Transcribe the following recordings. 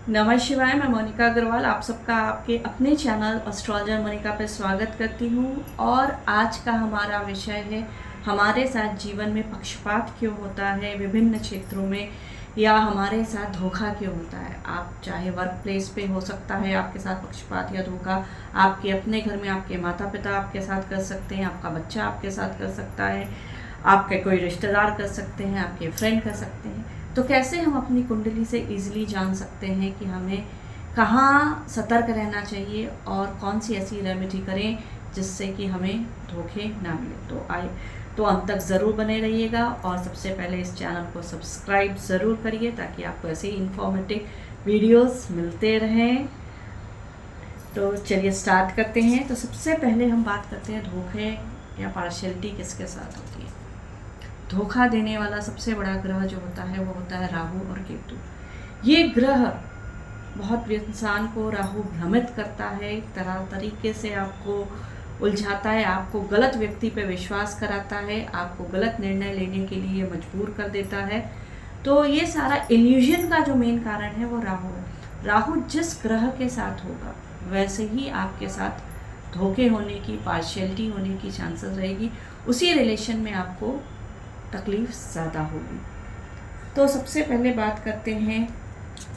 नमः शिवाय। मैं मोनिका अग्रवाल आप सबका आपके अपने चैनल एस्ट्रोलॉजर मोनिका पे स्वागत करती हूँ। और आज का हमारा विषय है हमारे साथ जीवन में पक्षपात क्यों होता है विभिन्न क्षेत्रों में, या हमारे साथ धोखा क्यों होता है। आप चाहे वर्क प्लेस पे हो सकता है आपके साथ पक्षपात या धोखा, आपके अपने घर में आपके माता पिता आपके साथ कर सकते हैं, आपका बच्चा आपके साथ कर सकता है, आपके कोई रिश्तेदार कर सकते हैं, आपके फ्रेंड कर सकते हैं। तो कैसे हम अपनी कुंडली से इजीली जान सकते हैं कि हमें कहाँ सतर्क रहना चाहिए और कौन सी ऐसी रेमेडी करें जिससे कि हमें धोखे ना मिले। तो अंत तक ज़रूर बने रहिएगा और सबसे पहले इस चैनल को सब्सक्राइब ज़रूर करिए ताकि आपको ऐसे ही इंफॉर्मेटिव वीडियोस मिलते रहें। तो चलिए स्टार्ट करते हैं। तो सबसे पहले हम बात करते हैं धोखे या पार्शियलिटी किसके साथ होती है। धोखा देने वाला सबसे बड़ा ग्रह जो होता है वो होता है राहु और केतु। ये ग्रह बहुत इंसान को राहु भ्रमित करता है, तरह तरीके से आपको उलझाता है, आपको गलत व्यक्ति पे विश्वास कराता है, आपको गलत निर्णय लेने के लिए मजबूर कर देता है। तो ये सारा इल्यूजन का जो मेन कारण है वो राहु है। राहु जिस ग्रह के साथ होगा वैसे ही आपके साथ धोखे होने की, पार्शियलिटी होने की चांसेस रहेगी। उसी रिलेशन में आपको तकलीफ ज़्यादा होगी। तो सबसे पहले बात करते हैं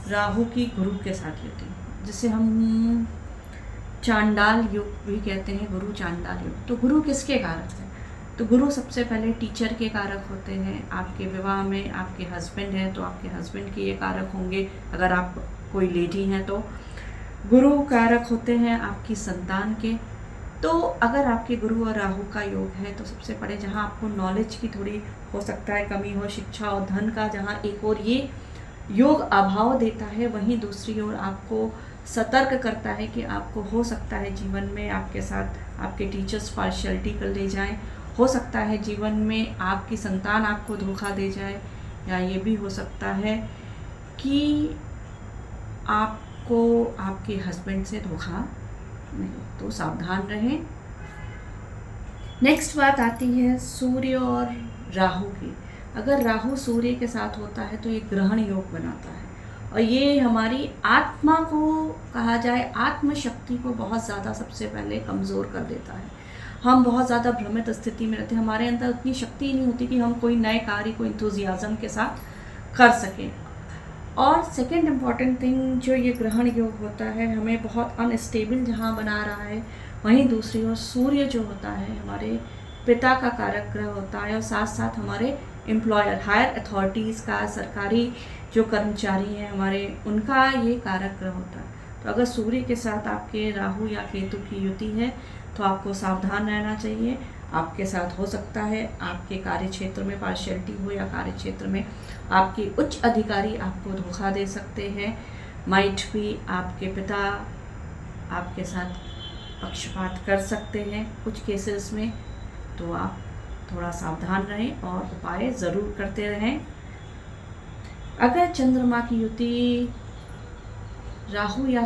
राहु की गुरु के साथ युति, जिसे हम चांडाल युग भी कहते हैं, गुरु चांडाल युग। तो गुरु किसके कारक है? तो गुरु सबसे पहले टीचर के कारक होते हैं। आपके विवाह में आपके हस्बैंड हैं तो आपके हस्बैंड के ये कारक होंगे। अगर आप कोई लेडी हैं तो गुरु कारक होते हैं आपकी संतान के। तो अगर आपके गुरु और राहु का योग है तो सबसे पहले जहाँ आपको नॉलेज की थोड़ी हो सकता है कमी हो, शिक्षा और धन का जहाँ एक और ये योग अभाव देता है, वहीं दूसरी ओर आपको सतर्क करता है कि आपको हो सकता है जीवन में आपके साथ आपके टीचर्स पार्शियलिटी कर ले जाएं, हो सकता है जीवन में आपकी संतान आपको धोखा दे जाए, या ये भी हो सकता है कि आपको आपके हस्बैंड से धोखा नहीं। तो सावधान रहें। नेक्स्ट बात आती है सूर्य और राहु की। अगर राहु सूर्य के साथ होता है तो ये ग्रहण योग बनाता है और ये हमारी आत्मा को, कहा जाए आत्मशक्ति को बहुत ज़्यादा सबसे पहले कमज़ोर कर देता है। हम बहुत ज़्यादा भ्रमित स्थिति में रहते हैं, हमारे अंदर उतनी शक्ति नहीं होती कि हम कोई नए कार्य को इंथुजियाज़म के साथ कर सकें। और सेकेंड इम्पॉर्टेंट थिंग जो ये ग्रहण योग होता है, हमें बहुत अनस्टेबल जहाँ बना रहा है, वहीं दूसरी ओर सूर्य जो होता है हमारे पिता का कारक ग्रह होता है और साथ साथ हमारे एम्प्लॉयर, हायर अथॉरिटीज़ का, सरकारी जो कर्मचारी हैं हमारे, उनका ये कारक ग्रह होता है। तो अगर सूर्य के साथ आपके राहु या केतु की युति है तो आपको सावधान रहना चाहिए। आपके साथ हो सकता है आपके कार्य क्षेत्र में पार्शियलिटी हो, या कार्य क्षेत्र में आपके उच्च अधिकारी आपको धोखा दे सकते हैं। माइट भी आपके पिता आपके साथ पक्षपात कर सकते हैं कुछ केसेस में। तो आप थोड़ा सावधान रहें और उपाय ज़रूर करते रहें। अगर चंद्रमा की युति राहु या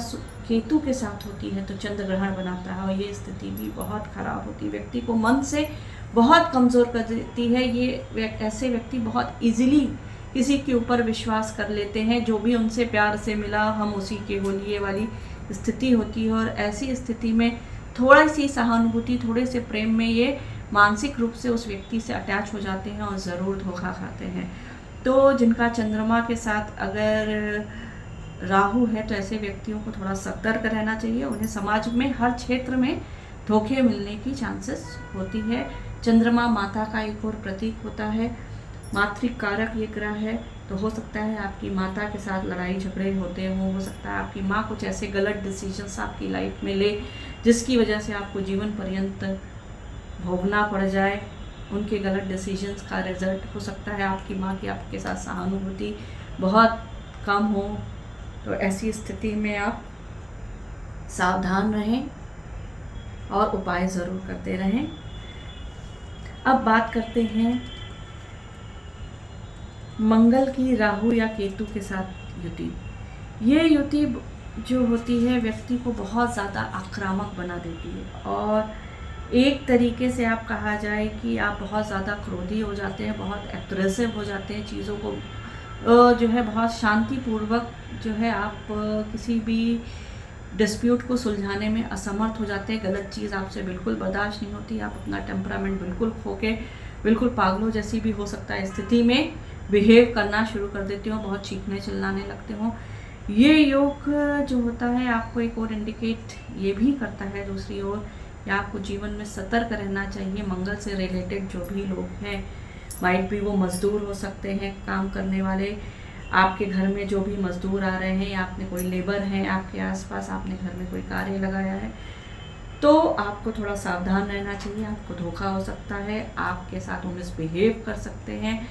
केतु के साथ होती है तो चंद्र ग्रहण बनाता है और ये स्थिति भी बहुत ख़राब होती है, व्यक्ति को मन से बहुत कमज़ोर कर देती है। ये ऐसे व्यक्ति बहुत इजीली किसी के ऊपर विश्वास कर लेते हैं, जो भी उनसे प्यार से मिला हम उसी के हो लिए वाली स्थिति होती है। और ऐसी स्थिति में थोड़ी सी सहानुभूति, थोड़े से प्रेम में ये मानसिक रूप से उस व्यक्ति से अटैच हो जाते हैं और ज़रूर धोखा खाते हैं। तो जिनका चंद्रमा के साथ अगर राहु है तो ऐसे व्यक्तियों को थोड़ा सतर्क रहना चाहिए। उन्हें समाज में हर क्षेत्र में धोखे मिलने की चांसेस होती है। चंद्रमा माता का एक और प्रतीक होता है, मातृ कारक ये ग्रह है। तो हो सकता है आपकी माता के साथ लड़ाई झगड़े होते हों, हो सकता है आपकी माँ कुछ ऐसे गलत डिसीजंस आपकी लाइफ में ले जिसकी वजह से आपको जीवन पर्यंत भोगना पड़ जाए। उनके गलत डिसीजंस का रिजल्ट हो सकता है आपकी माँ की आपके साथ सहानुभूति बहुत कम हो। तो ऐसी स्थिति में आप सावधान रहें और उपाय ज़रूर करते रहें। अब बात करते हैं मंगल की राहु या केतु के साथ युति। ये युति जो होती है व्यक्ति को बहुत ज़्यादा आक्रामक बना देती है और एक तरीके से आप कहा जाए कि आप बहुत ज़्यादा क्रोधी हो जाते हैं, बहुत एग्रेसिव हो जाते हैं, चीज़ों को जो है बहुत शांतिपूर्वक जो है आप किसी भी डिस्प्यूट को सुलझाने में असमर्थ हो जाते हैं। गलत चीज़ आपसे बिल्कुल बर्दाश्त नहीं होती, आप अपना टेम्परामेंट बिल्कुल खो के बिल्कुल पागलों जैसी भी हो सकता है स्थिति में बिहेव करना शुरू कर देती हो, बहुत चीखने चिल्लाने लगते हो। ये योग जो होता है आपको एक और इंडिकेट ये भी करता है दूसरी ओर कि आपको जीवन में सतर्क रहना चाहिए। मंगल से रिलेटेड जो भी लोग हैं, माइट भी वो मज़दूर हो सकते हैं, काम करने वाले, आपके घर में जो भी मज़दूर आ रहे हैं या आपने कोई लेबर है आपके आसपास, आपने घर में कोई कार्य लगाया है, तो आपको थोड़ा सावधान रहना चाहिए। आपको धोखा हो सकता है, आपके साथ वो मिसबिहेव कर सकते हैं,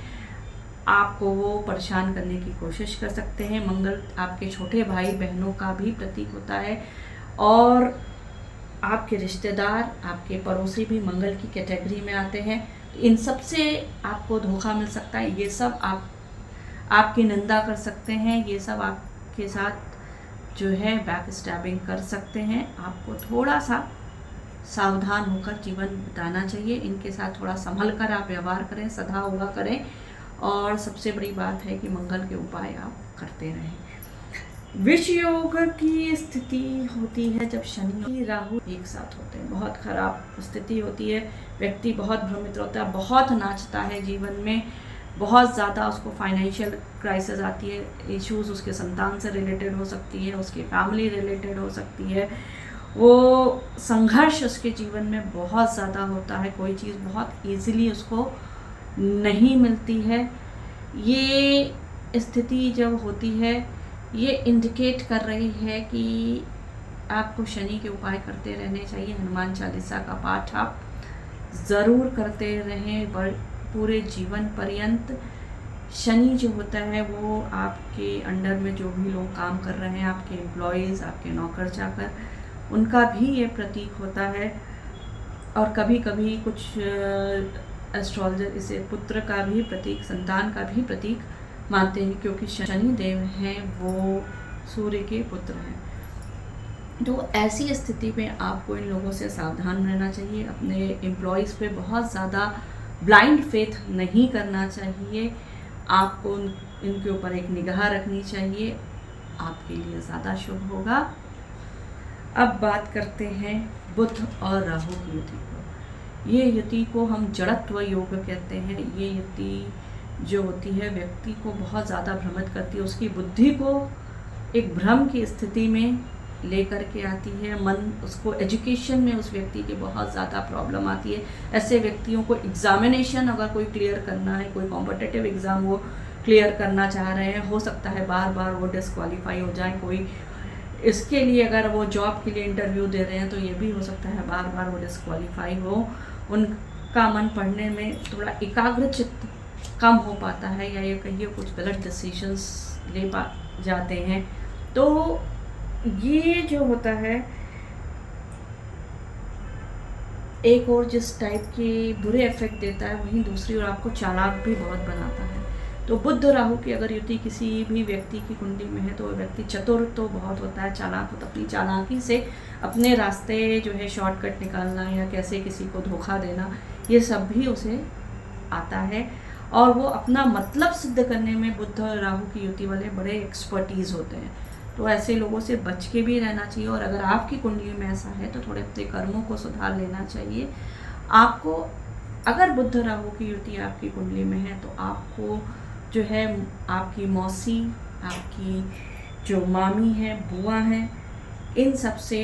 आपको वो परेशान करने की कोशिश कर सकते हैं। मंगल आपके छोटे भाई बहनों का भी प्रतीक होता है और आपके रिश्तेदार, आपके पड़ोसी भी मंगल की कैटेगरी में आते हैं। तो इन सब से आपको धोखा मिल सकता है। ये सब आपकी निंदा कर सकते हैं, ये सब आपके साथ जो है बैक स्टैबिंग कर सकते हैं। आपको थोड़ा सा सावधान होकर जीवन बिताना चाहिए। इनके साथ थोड़ा संभल कर आप व्यवहार करें, सदा हुआ करें और सबसे बड़ी बात है कि मंगल के उपाय आप करते रहें। विष योग की स्थिति होती है जब शनि राहु एक साथ होते हैं, बहुत खराब स्थिति होती है। व्यक्ति बहुत भ्रमित होता है, बहुत नाचता है जीवन में, बहुत ज़्यादा उसको फाइनेंशियल क्राइसिस आती है, इश्यूज उसके संतान से रिलेटेड हो सकती है, उसके फैमिली रिलेटेड हो सकती है, वो संघर्ष उसके जीवन में बहुत ज़्यादा होता है, कोई चीज़ बहुत ईजीली उसको नहीं मिलती है। ये स्थिति जब होती है ये इंडिकेट कर रही है कि आपको शनि के उपाय करते रहने चाहिए। हनुमान चालीसा का पाठ आप ज़रूर करते रहें पूरे जीवन पर्यंत। शनि जो होता है वो आपके अंडर में जो भी लोग काम कर रहे हैं, आपके एम्प्लॉयज़, आपके नौकर चाकर, उनका भी ये प्रतीक होता है। और कभी कभी कुछ एस्ट्रोलॉजर इसे पुत्र का भी प्रतीक, संतान का भी प्रतीक मानते हैं, क्योंकि शनि देव हैं वो सूर्य के पुत्र हैं। तो ऐसी स्थिति में आपको इन लोगों से सावधान रहना चाहिए। अपने एम्प्लॉयज़ पे बहुत ज़्यादा ब्लाइंड फेथ नहीं करना चाहिए। आपको इनके ऊपर एक निगाह रखनी चाहिए, आपके लिए ज़्यादा शुभ होगा। अब बात करते हैं बुध और राहु की युति को। ये युति को हम जड़त्व योग कहते हैं। ये युति जो होती है व्यक्ति को बहुत ज़्यादा भ्रमित करती है, उसकी बुद्धि को एक भ्रम की स्थिति में लेकर के आती है। मन उसको एजुकेशन में उस व्यक्ति की बहुत ज़्यादा प्रॉब्लम आती है। ऐसे व्यक्तियों को एग्ज़ामिनेशन अगर कोई क्लियर करना है, कोई कॉम्पिटिटिव एग्ज़ाम वो क्लियर करना चाह रहे हैं, हो सकता है बार बार वो डिस्क्वालीफाई हो जाए। कोई इसके लिए अगर वो जॉब के लिए इंटरव्यू दे रहे हैं तो ये भी हो सकता है बार बार वो डिस्क्वालीफाई हो। उनका मन पढ़ने में थोड़ा एकाग्र चित्त कम हो पाता है, या ये कहिए कुछ गलत डिसीजंस ले जाते हैं। तो ये जो होता है एक और जिस टाइप के बुरे इफेक्ट देता है, वहीं दूसरी ओर आपको चालाक भी बहुत बनाता है। तो बुध राहु की अगर युति किसी भी व्यक्ति की कुंडली में है तो वो व्यक्ति चतुर तो बहुत होता है, चालाक होता है। अपनी चालाकी से अपने रास्ते जो है शॉर्टकट निकालना या कैसे किसी को धोखा देना, ये सब भी उसे आता है। और वो अपना मतलब सिद्ध करने में बुध राहु की युति वाले बड़े एक्सपर्टीज़ होते हैं। तो ऐसे लोगों से बच के भी रहना चाहिए। और अगर आपकी कुंडली में ऐसा है तो थोड़े अपने कर्मों को सुधार लेना चाहिए। आपको अगर बुध राहु की युति आपकी कुंडली में है तो आपको जो है आपकी मौसी, आपकी जो मामी है, बुआ हैं, इन सब से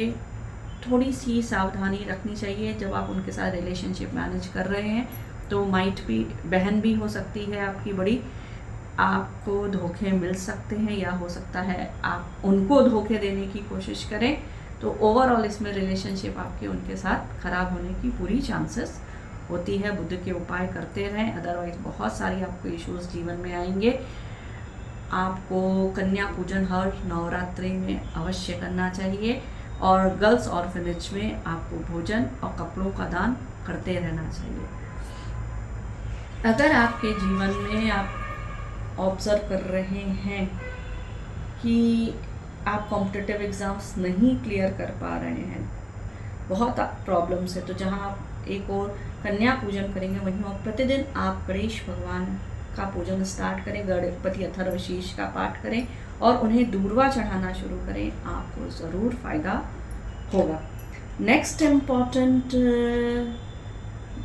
थोड़ी सी सावधानी रखनी चाहिए जब आप उनके साथ रिलेशनशिप मैनेज कर रहे हैं। तो माइट भी बहन भी हो सकती है आपकी बड़ी, आपको धोखे मिल सकते हैं, या हो सकता है आप उनको धोखे देने की कोशिश करें। तो ओवरऑल इसमें रिलेशनशिप आपके उनके साथ ख़राब होने की पूरी चांसेस होती है। बुध के उपाय करते रहें, अदरवाइज बहुत सारी आपको इश्यूज जीवन में आएंगे। आपको कन्या पूजन हर नवरात्रि में अवश्य करना चाहिए। और गर्ल्स ऑर्फनेज में आपको भोजन और कपड़ों का दान करते रहना चाहिए। अगर आपके जीवन में आप ऑब्ज़र्व कर रहे हैं कि आप कॉम्पिटिटिव एग्ज़ाम्स नहीं क्लियर कर पा रहे हैं, बहुत प्रॉब्लम से, तो जहां आप एक और कन्या पूजन करेंगे वहीं और प्रतिदिन आप गणेश भगवान का पूजन स्टार्ट करें, गणपति अथर्वशीर्ष का पाठ करें और उन्हें दूर्वा चढ़ाना शुरू करें, आपको ज़रूर फ़ायदा होगा। नेक्स्ट इम्पॉर्टेंट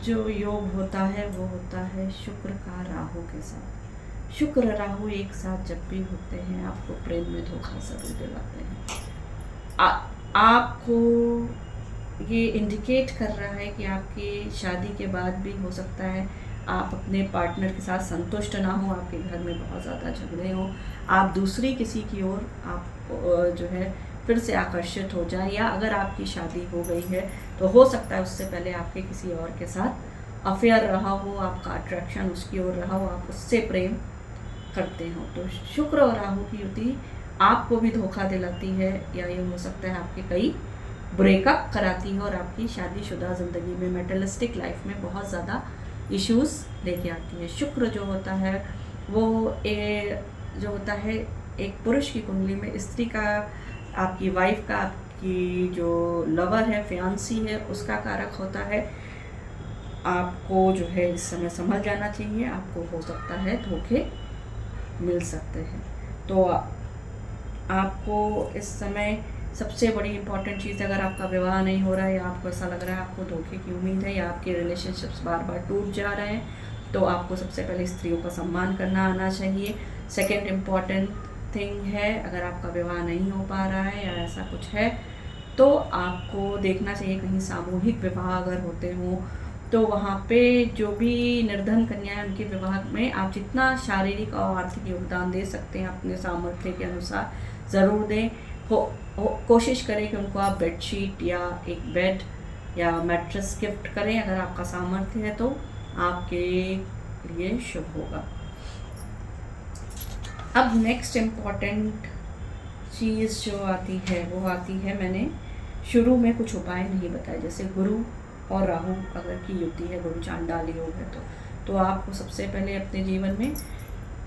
जो योग होता है वो होता है शुक्र का राहु के साथ। शुक्र राहु एक साथ जब भी होते हैं आपको प्रेम में धोखा ज़रूर दिलाते हैं। आपको ये इंडिकेट कर रहा है कि आपकी शादी के बाद भी हो सकता है आप अपने पार्टनर के साथ संतुष्ट ना हो, आपके घर में बहुत ज़्यादा झगड़े हों, आप दूसरी किसी की ओर आप जो है फिर से आकर्षित हो जाए, या अगर आपकी शादी हो गई है तो हो सकता है उससे पहले आपके किसी और के साथ अफेयर रहा हो, आपका अट्रैक्शन उसकी ओर रहा हो, आप उससे प्रेम करते हो। तो शुक्र और राहु की युति आपको भी धोखा दिलाती है, या ये हो सकता है आपके कई ब्रेकअप कराती है और आपकी शादीशुदा ज़िंदगी में मेटलिस्टिक लाइफ में बहुत ज़्यादा इश्यूज़ लेके आती है। शुक्र जो होता है वो जो होता है एक पुरुष की कुंडली में स्त्री का, आपकी वाइफ का, आपकी जो लवर है, फियांसी है, उसका कारक होता है। आपको जो है इस समय समझ जाना चाहिए, आपको हो सकता है धोखे मिल सकते हैं। तो आपको इस समय सबसे बड़ी इंपॉर्टेंट चीज़, अगर आपका विवाह नहीं हो रहा है या आपको ऐसा लग रहा है आपको धोखे की उम्मीद है या आपके रिलेशनशिप्स बार बार टूट जा रहे हैं, तो आपको सबसे पहले स्त्रियों का सम्मान करना आना चाहिए। सेकेंड इम्पॉर्टेंट थिंग है, अगर आपका विवाह नहीं हो पा रहा है या ऐसा कुछ है तो आपको देखना चाहिए कहीं सामूहिक विवाह अगर होते हों तो वहाँ पे जो भी निर्धन कन्याएं उनके विवाह में आप जितना शारीरिक और आर्थिक योगदान दे सकते हैं अपने सामर्थ्य के अनुसार ज़रूर दें। कोशिश करें कि उनको आप बेडशीट या एक बेड या मैट्रेस गिफ्ट करें, अगर आपका सामर्थ्य है तो आपके लिए शुभ होगा। अब नेक्स्ट इम्पॉर्टेंट चीज़ जो आती है वो आती है, मैंने शुरू में कुछ उपाय नहीं बताए, जैसे गुरु और राहु अगर की युति है, गुरु चांडाल योग है तो आपको सबसे पहले अपने जीवन में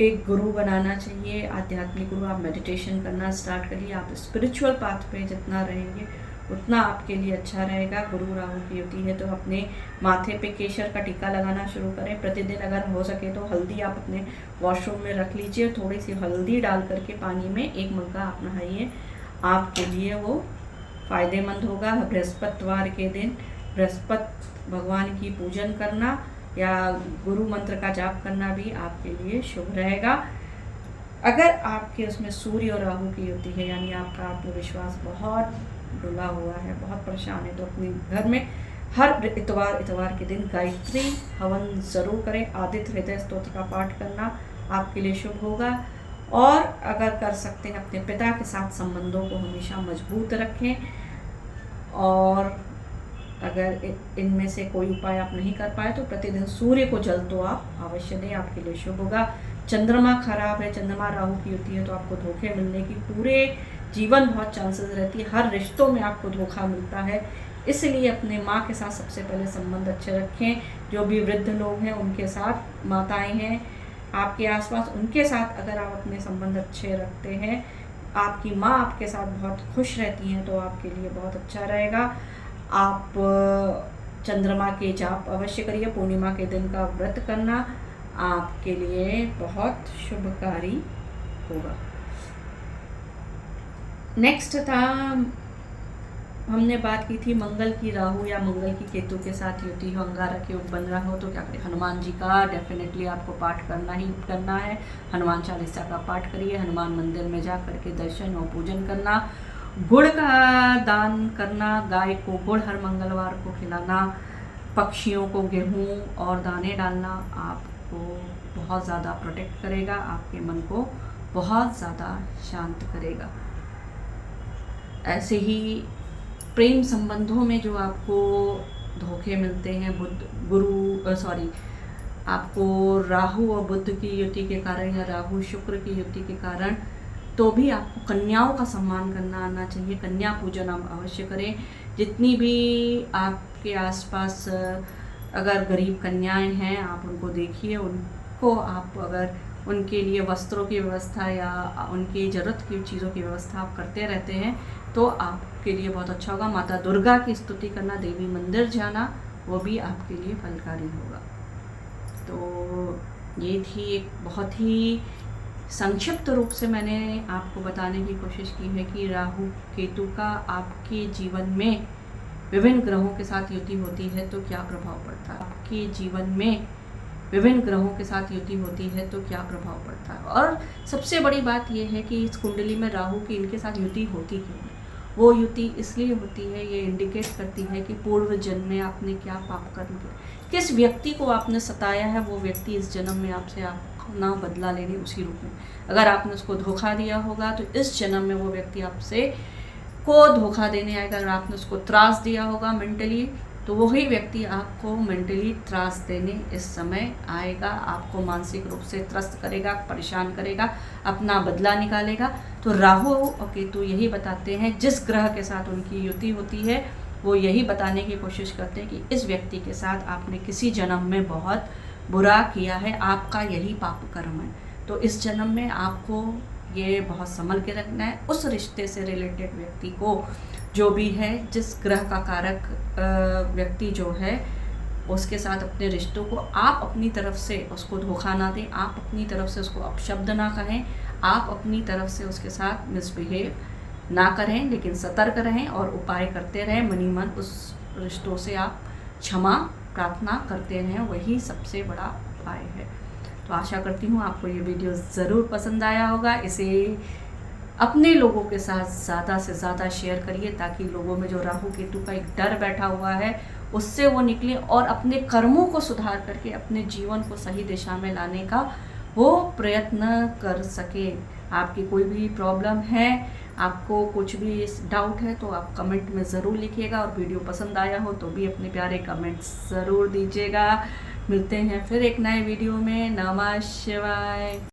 एक गुरु बनाना चाहिए, आध्यात्मिक गुरु। आप मेडिटेशन करना स्टार्ट करिए, आप स्पिरिचुअल पाथ पे जितना रहेंगे उतना आपके लिए अच्छा रहेगा। गुरु राहु की युति है तो अपने माथे पे केसर का टीका लगाना शुरू करें। प्रतिदिन अगर हो सके तो हल्दी आप अपने वॉशरूम में रख लीजिए, थोड़ी सी हल्दी डाल करके पानी में एक मग्गा आप नहाइए, आपके लिए वो फ़ायदेमंद होगा। बृहस्पतिवार के दिन बृहस्पति भगवान की पूजन करना या गुरु मंत्र का जाप करना भी आपके लिए शुभ रहेगा। अगर आपके उसमें सूर्य और राहु की युति है, यानी आपका आत्मविश्वास बहुत डुला हुआ है, बहुत परेशान है, तो अपने घर में हर इतवार के दिन गायत्री हवन ज़रूर करें। आदित्य हृदय स्तोत्र का पाठ करना आपके लिए शुभ होगा। और अगर कर सकते हैं अपने पिता के साथ संबंधों को हमेशा मजबूत रखें। और अगर इनमें से कोई उपाय आप नहीं कर पाए तो प्रतिदिन सूर्य को जल तो आप अवश्य दें, आपके लिए शुभ होगा। चंद्रमा खराब है, चंद्रमा राहु की युति है तो आपको धोखे मिलने की पूरे जीवन बहुत चांसेस रहती है, हर रिश्तों में आपको धोखा मिलता है। इसलिए अपने माँ के साथ सबसे पहले संबंध अच्छे रखें। जो भी वृद्ध लोग हैं उनके साथ, माताएं हैं आपके आसपास, उनके साथ अगर आप अपने संबंध अच्छे रखते हैं, आपकी माँ आपके साथ बहुत खुश रहती हैं तो आपके लिए बहुत अच्छा रहेगा। आप चंद्रमा के जाप अवश्य करिए। पूर्णिमा के दिन का व्रत करना आपके लिए बहुत शुभकारी होगा। नेक्स्ट था, हमने बात की थी मंगल की राहु या मंगल की केतु के साथ युति हो, अंगारक योग बन रहा हो तो क्या करें। हनुमान जी का डेफिनेटली आपको पाठ करना ही करना है। हनुमान चालीसा का पाठ करिए, हनुमान मंदिर में जा करके दर्शन और पूजन करना, गुड़ का दान करना, गाय को गुड़ हर मंगलवार को खिलाना, पक्षियों को गेहूँ और दाने डालना आपको बहुत ज़्यादा प्रोटेक्ट करेगा, आपके मन को बहुत ज़्यादा शांत करेगा। ऐसे ही प्रेम संबंधों में जो आपको धोखे मिलते हैं, आपको राहु और बुध की युति के कारण या राहु शुक्र की युति के कारण, तो भी आपको कन्याओं का सम्मान करना आना चाहिए। कन्या पूजन आप अवश्य करें। जितनी भी आपके आसपास अगर गरीब कन्याएं हैं आप उनको देखिए, उनको आप अगर उनके लिए वस्त्रों की व्यवस्था या उनकी ज़रूरत की चीज़ों की व्यवस्था आप करते रहते हैं तो आपके लिए बहुत अच्छा होगा। माता दुर्गा की स्तुति करना, देवी मंदिर जाना, वो भी आपके लिए फलकारी होगा। तो ये थी एक बहुत ही संक्षिप्त रूप से मैंने आपको बताने की कोशिश की है कि राहु केतु का आपके जीवन में विभिन्न ग्रहों के साथ युति होती है तो क्या प्रभाव पड़ता है। आपके जीवन में विभिन्न ग्रहों के साथ युति होती है तो क्या प्रभाव पड़ता है। और सबसे बड़ी बात यह है कि इस कुंडली में राहु की इनके साथ युति होती क्यों है। वो युति इसलिए होती है, ये इंडिकेट करती है कि पूर्व जन्म में आपने क्या पाप कर्म किया, किस व्यक्ति को आपने सताया है, वो व्यक्ति इस जन्म में आपसे अपना बदला लेने उसी रूप में। अगर आपने उसको धोखा दिया होगा तो इस जन्म में वो व्यक्ति आपसे को धोखा देने आएगा। अगर आपने उसको त्रास दिया होगा मेंटली, तो वही व्यक्ति आपको मेंटली त्रास देने इस समय आएगा, आपको मानसिक रूप से त्रस्त करेगा, परेशान करेगा, अपना बदला निकालेगा। तो राहु और केतु यही बताते हैं, जिस ग्रह के साथ उनकी युति होती है वो यही बताने की कोशिश करते हैं कि इस व्यक्ति के साथ आपने किसी जन्म में बहुत बुरा किया है, आपका यही पाप कर्म है। तो इस जन्म में आपको ये बहुत संभल के रखना है। उस रिश्ते से रिलेटेड व्यक्ति को जो भी है, जिस ग्रह का कारक व्यक्ति जो है, उसके साथ अपने रिश्तों को आप अपनी तरफ से उसको धोखा ना दें, आप अपनी तरफ से उसको अपशब्द ना कहें, आप अपनी तरफ से उसके साथ मिसबिहेव ना करें, लेकिन सतर्क रहें और उपाय करते रहें। मनी मन उस रिश्तों से आप क्षमा प्रार्थना करते रहें, वही सबसे बड़ा उपाय है। तो आशा करती हूँ आपको ये वीडियो ज़रूर पसंद आया होगा। इसे अपने लोगों के साथ ज़्यादा से ज़्यादा शेयर करिए ताकि लोगों में जो राहु केतु का एक डर बैठा हुआ है उससे वो निकले और अपने कर्मों को सुधार करके अपने जीवन को सही दिशा में लाने का वो प्रयत्न कर सके। आपकी कोई भी प्रॉब्लम है, आपको कुछ भी डाउट है तो आप कमेंट में ज़रूर लिखिएगा, और वीडियो पसंद आया हो तो भी अपने प्यारे कमेंट्स ज़रूर दीजिएगा। मिलते हैं फिर एक नए वीडियो में। नमः शिवाय।